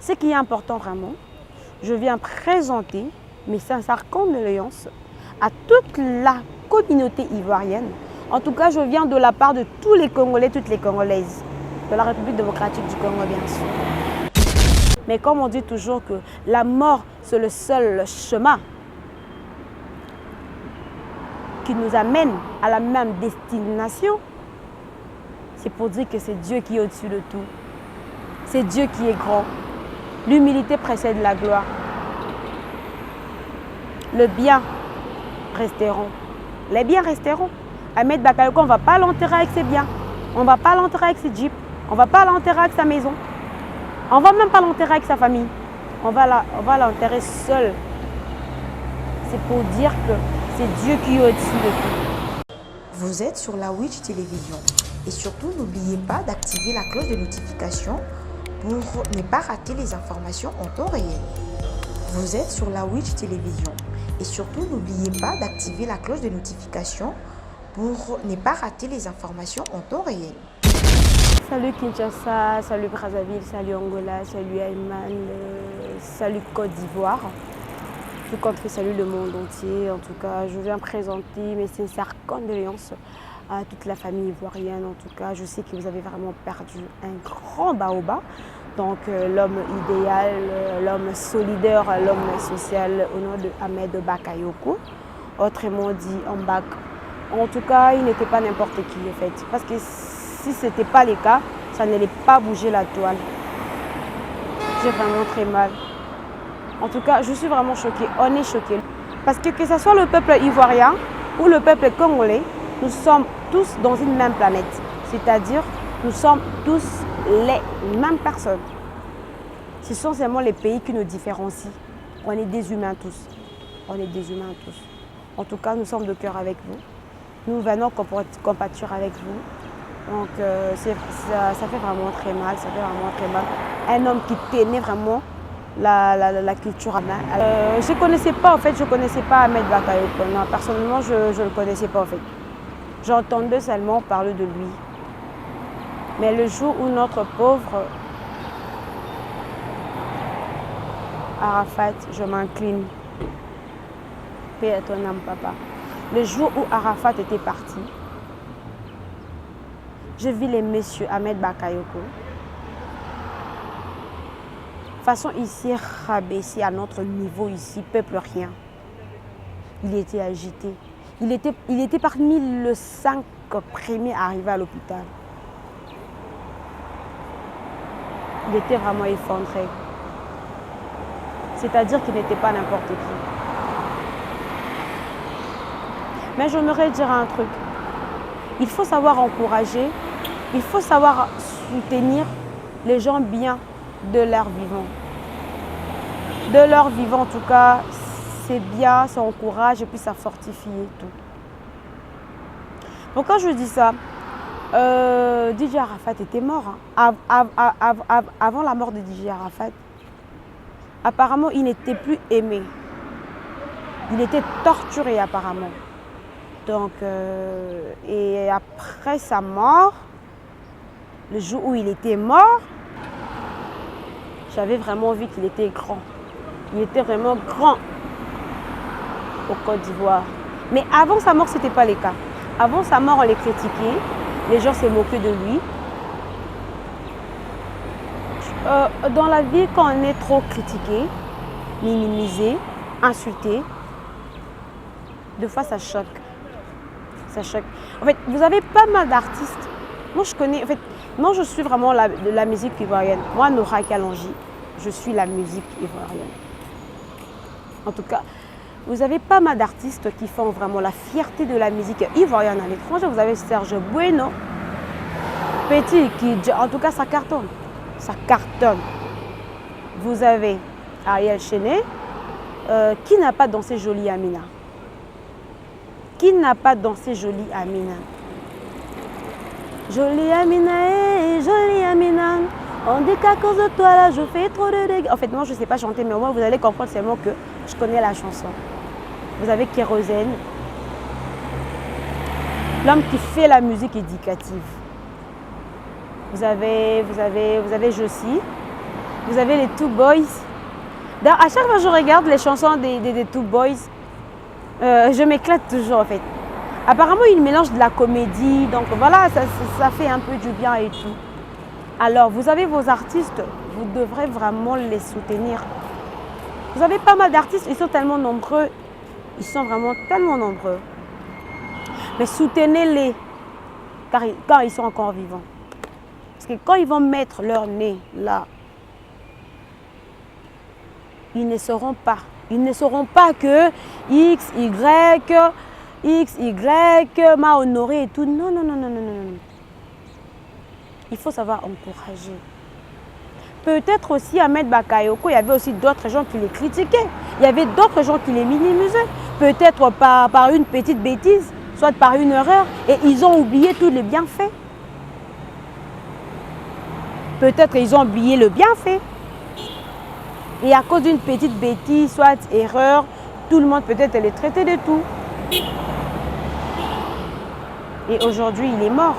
Ce qui est important vraiment, je viens présenter mes sincères condoléances à toute la communauté ivoirienne. En tout cas, je viens de la part de tous les Congolais, toutes les Congolaises, de la République démocratique du Congo, bien sûr. Mais comme on dit toujours que la mort, c'est le seul chemin qui nous amène à la même destination, c'est pour dire que c'est Dieu qui est au-dessus de tout. C'est Dieu qui est grand. L'humilité précède la gloire. Le bien resteront. Les biens resteront. Ahmed Bakayoko, on ne va pas l'enterrer avec ses biens. On ne va pas l'enterrer avec ses jeeps. On ne va pas l'enterrer avec sa maison. On ne va même pas l'enterrer avec sa famille. On va l'enterrer seul. C'est pour dire que c'est Dieu qui est au-dessus de tout. Vous êtes sur la Witch Télévision. Et surtout, n'oubliez pas d'activer la cloche de notification pour ne pas rater les informations en temps réel. Vous êtes sur la Witch Télévision. Et surtout, n'oubliez pas d'activer la cloche de notification pour ne pas rater les informations en temps réel. Salut Kinshasa, salut Brazzaville, salut Angola, salut Ayman, salut Côte d'Ivoire. Tout compte fait, salut le monde entier. En tout cas, je viens présenter mes sincères condoléances à toute la famille ivoirienne. En tout cas, je sais que vous avez vraiment perdu un grand baobab. Donc, l'homme idéal, l'homme solidaire, l'homme social au nom de Ahmed Bakayoko, autrement dit Mbak. En tout cas, il n'était pas n'importe qui, en fait. Parce que si ce n'était pas le cas, ça n'allait pas bouger la toile. J'ai vraiment très mal. En tout cas, je suis vraiment choquée. On est choqués. Parce que ce soit le peuple ivoirien ou le peuple congolais, nous sommes tous dans une même planète. C'est-à-dire, nous sommes tous les mêmes personnes. Ce sont seulement les pays qui nous différencient. On est des humains tous. On est des humains tous. En tout cas, nous sommes de cœur avec vous. Nous venons compatir avec vous. Donc, ça fait vraiment très mal. Ça fait vraiment très mal. Un homme qui tenait vraiment la culture à main. Je ne connaissais pas, en fait, je connaissais pas Ahmed Bakayoko. Non, personnellement, je ne le connaissais pas, en fait. J'entendais seulement parler de lui. Mais le jour où notre pauvre Arafat, je m'incline. Paix à ton âme, papa. Le jour où Arafat était parti, je vis les messieurs Ahmed Bakayoko. Façon ici rabaissé à notre niveau ici, peuple rien. Il était agité. Il était parmi les 5 premiers arrivés à l'hôpital. Il était vraiment effondré. C'est-à-dire qu'il n'était pas n'importe qui. Mais j'aimerais dire un truc. Il faut savoir encourager, il faut savoir soutenir les gens bien de leur vivant. De leur vivant, en tout cas, c'est bien, ça encourage et puis ça fortifie et tout. Donc quand je dis ça, DJ Arafat était mort. Hein. Avant la mort de DJ Arafat, apparemment, il n'était plus aimé. Il était torturé apparemment. Donc, et après sa mort, le jour où il était mort, j'avais vraiment vu qu'il était grand. Il était vraiment grand au Côte d'Ivoire. Mais avant sa mort, ce n'était pas le cas. Avant sa mort, on les critiquait. Les gens se moquaient de lui. Dans la vie, quand on est trop critiqué, minimisé, insulté, des fois ça choque. Ça choque. En fait, vous avez pas mal d'artistes. Moi, je connais. En fait, moi, je suis vraiment de la musique ivoirienne. Moi, Nora Kalonji, je suis la musique ivoirienne. En tout cas, vous avez pas mal d'artistes qui font vraiment la fierté de la musique ivoirienne à l'étranger. Vous avez Serge Bueno, Petit, qui, en tout cas, ça cartonne. Ça cartonne. Vous avez Ariel Chenet, qui n'a pas dansé Jolie Amina? Qui n'a pas dansé Jolie Amina? Jolie Amina, jolie Amina. On dit qu'à cause de toi, là, je fais trop de dégâts. En fait, moi, je ne sais pas chanter, mais au moins, vous allez comprendre seulement que je connais la chanson. Vous avez Kérosène, l'homme qui fait la musique éducative. Vous avez Josie, Vous avez les Two Boys. À chaque fois que je regarde les chansons des Two Boys, je m'éclate toujours en fait. Apparemment, ils mélangent de la comédie, donc voilà, ça fait un peu du bien et tout. Alors, vous avez vos artistes, vous devrez vraiment les soutenir. Vous avez pas mal d'artistes, ils sont tellement nombreux, ils sont vraiment tellement nombreux. Mais soutenez-les quand ils sont encore vivants. Parce que quand ils vont mettre leur nez là, ils ne sauront pas. Ils ne sauront pas que X, Y m'a honoré et tout. Non, non, non, non, non, non. Il faut savoir encourager. Peut-être aussi Ahmed Bakayoko, il y avait aussi d'autres gens qui les critiquaient. Il y avait d'autres gens qui les minimisaient. Peut-être par une petite bêtise, soit par une erreur. Et ils ont oublié tous les bienfaits. Peut-être ils ont oublié le bienfait. Et à cause d'une petite bêtise, soit erreur, tout le monde peut-être les traitait de tout. Et aujourd'hui, il est mort.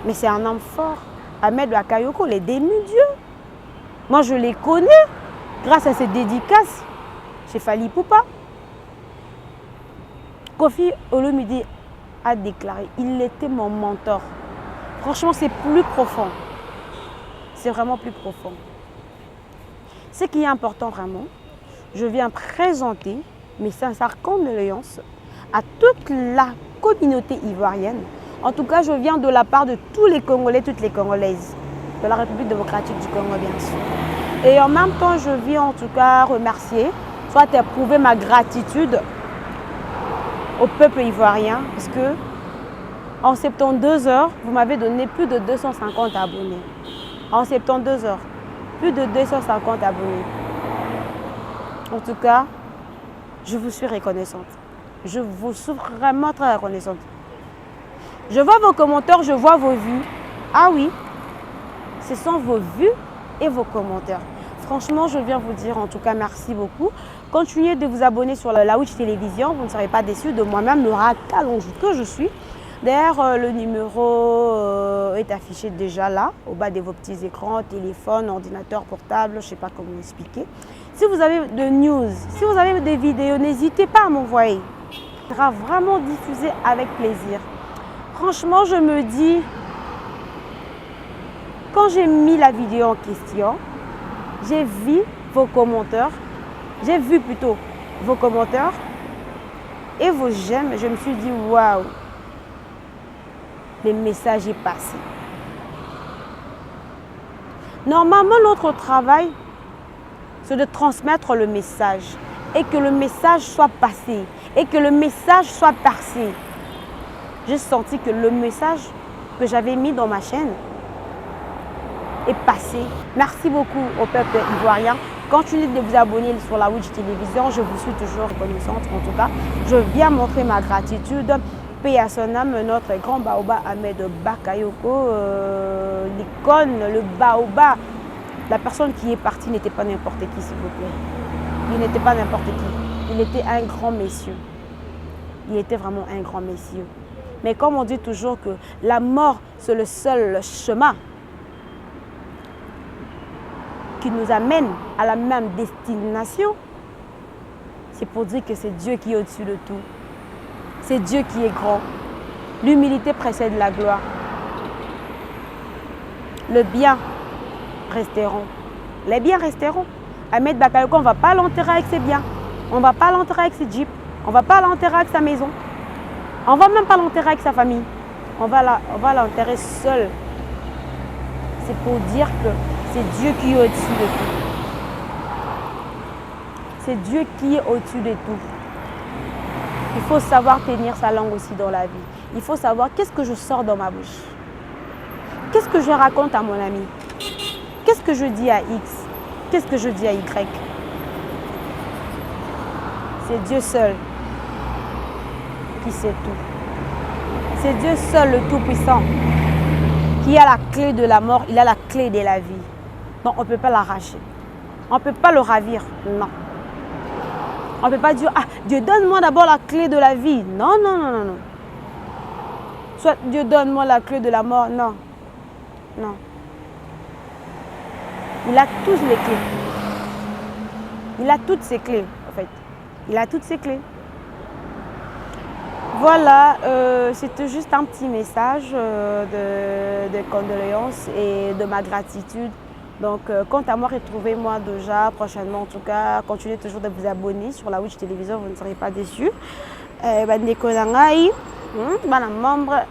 Mais c'est un homme fort. Ahmed Bakayoko, les demi-dieux. Moi, je les connais grâce à ses dédicaces chez Fally Ipupa. Koffi Olomide a déclaré, il était mon mentor. Franchement, c'est plus profond. C'est vraiment plus profond. Ce qui est important vraiment, je viens présenter mes sincères condoléances à toute la communauté ivoirienne. En tout cas, je viens de la part de tous les Congolais, toutes les Congolaises, de la République démocratique du Congo, bien sûr. Et en même temps, je viens en tout cas remercier, soit éprouver ma gratitude au peuple ivoirien, parce que en 72 heures, vous m'avez donné plus de 250 abonnés. En 72 heures, plus de 250 abonnés. En tout cas, je vous suis reconnaissante. Je vous suis vraiment très reconnaissante. Je vois vos commentaires, je vois vos vues. Ah oui, ce sont vos vues et vos commentaires. Franchement, je viens vous dire en tout cas merci beaucoup. Continuez de vous abonner sur la Witch Télévision. Vous ne serez pas déçus de moi-même, le racalonge que je suis. D'ailleurs, le numéro est affiché déjà là, au bas de vos petits écrans, téléphone, ordinateur portable, je ne sais pas comment expliquer. Si vous avez de news, si vous avez des vidéos, n'hésitez pas à m'envoyer. Ça sera vraiment diffusé avec plaisir. Franchement, je me dis, quand j'ai mis la vidéo en question, j'ai vu vos commentaires, j'ai vu plutôt vos commentaires et vos j'aime. Je me suis dit, waouh, le message est passé. Normalement, notre travail, c'est de transmettre le message et que le message soit passé et que le message soit percé. J'ai senti que le message que j'avais mis dans ma chaîne est passé. Merci beaucoup au peuple ivoirien. Continuez de vous abonner sur la Witch Télévision. Je vous suis toujours reconnaissante. En tout cas, je viens montrer ma gratitude. Paix à son âme, notre grand baobab Ahmed Bakayoko, l'icône, le baobab. La personne qui est partie n'était pas n'importe qui, s'il vous plaît. Il n'était pas n'importe qui. Il était un grand monsieur. Il était vraiment un grand monsieur. Mais comme on dit toujours que la mort, c'est le seul chemin qui nous amène à la même destination, c'est pour dire que c'est Dieu qui est au-dessus de tout. C'est Dieu qui est grand. L'humilité précède la gloire. Le bien resteront. Les biens resteront. Ahmed Bakayoko, on ne va pas l'enterrer avec ses biens. On ne va pas l'enterrer avec ses jeeps. On ne va pas l'enterrer avec sa maison. On ne va même pas l'enterrer avec sa famille. On va l'enterrer seul. C'est pour dire que c'est Dieu qui est au-dessus de tout. C'est Dieu qui est au-dessus de tout. Il faut savoir tenir sa langue aussi dans la vie. Il faut savoir qu'est-ce que je sors dans ma bouche. Qu'est-ce que je raconte à mon ami? Qu'est-ce que je dis à X? Qu'est-ce que je dis à Y? C'est Dieu seul qui sait tout. C'est Dieu seul, le Tout-Puissant, qui a la clé de la mort, il a la clé de la vie. Donc on ne peut pas l'arracher. On ne peut pas le ravir, non. On ne peut pas dire, ah, Dieu donne-moi d'abord la clé de la vie. Non, non, non, non, non. Soit Dieu donne-moi la clé de la mort, non. Non. Il a tous les clés. Il a toutes ses clés, en fait. Il a toutes ses clés. Voilà, c'était juste un petit message de condoléances et de ma gratitude. Donc, quant à moi, retrouvez-moi déjà prochainement. En tout cas, continuez toujours de vous abonner sur la Witch Télévision, vous ne serez pas déçus. Bandeko Nangai, membre,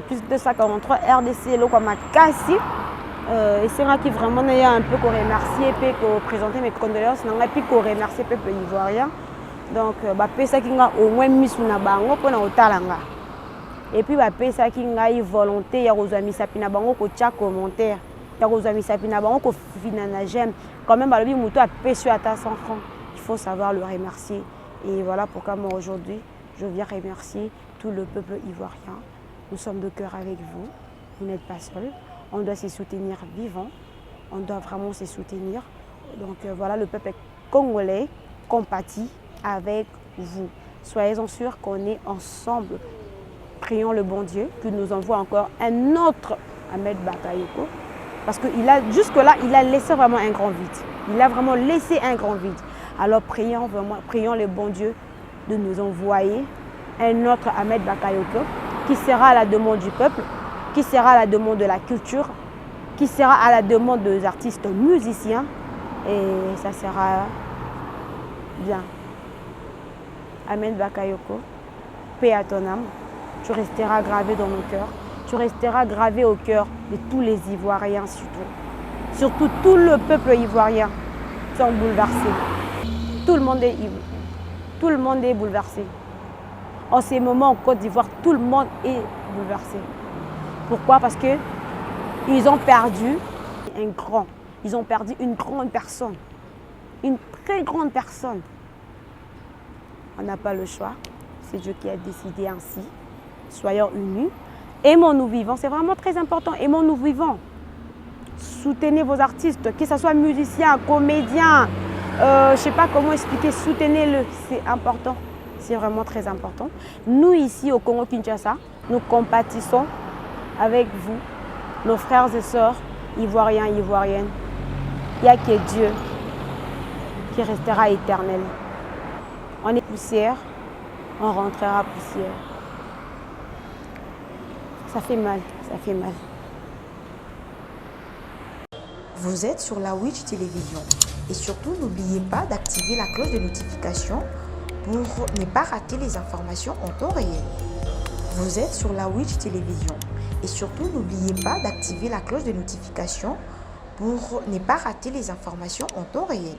plus de 243 RDC, le Makasi. Et c'est moi qui vraiment n'ai un peu remercier et présenter mes condoléances, et puis remercier le peuple ivoirien. Donc, ça qui a au moins mis sur la banque pour nous talanga. Et puis, ça qui a une volonté, il y a aux amis sapina bango ko tcha commentaire, il y a aux amis sapina bango ko finana j'aime. Quand même, le mouton a pêché à ta 100 francs. Il faut savoir le remercier. Et voilà pourquoi moi aujourd'hui, je viens remercier tout le peuple ivoirien. Nous sommes de cœur avec vous. Vous n'êtes pas seuls. On doit se soutenir vivant. On doit vraiment se soutenir. Donc voilà, le peuple congolais compatit avec vous. Soyez-en sûrs qu'on est ensemble. Prions le bon Dieu qu'il nous envoie encore un autre Ahmed Bakayoko. Parce que jusque-là, il a laissé vraiment un grand vide. Il a vraiment laissé un grand vide. Alors prions le bon Dieu de nous envoyer un autre Ahmed Bakayoko qui sera à la demande du peuple, qui sera à la demande de la culture, qui sera à la demande des artistes musiciens. Et ça sera bien. Ahmed Bakayoko, paix à ton âme. Tu resteras gravé dans nos cœurs. Tu resteras gravé au cœur de tous les Ivoiriens surtout. Surtout tout le peuple ivoirien sont bouleversés. Tout le monde est bouleversé. En ces moments en Côte d'Ivoire, tout le monde est bouleversé. Pourquoi? Parce qu'ils ont perdu ils ont perdu une grande personne. Une très grande personne. On n'a pas le choix. C'est Dieu qui a décidé ainsi. Soyons unis. Aimons-nous vivants. C'est vraiment très important. Aimons-nous vivants. Soutenez vos artistes, que ce soit musiciens, comédiens. Je ne sais pas comment expliquer. Soutenez-le. C'est important. C'est vraiment très important. Nous, ici au Congo-Kinshasa, nous compatissons avec vous, nos frères et sœurs, Ivoiriens et Ivoiriennes. Il n'y a que Dieu qui restera éternel. On est poussière, on rentrera poussière. Ça fait mal, ça fait mal. Vous êtes sur la Witch Télévision. Et surtout, n'oubliez pas d'activer la cloche de notification pour ne pas rater les informations en temps réel. Vous êtes sur la Witch Télévision. Et surtout, n'oubliez pas d'activer la cloche de notification pour ne pas rater les informations en temps réel.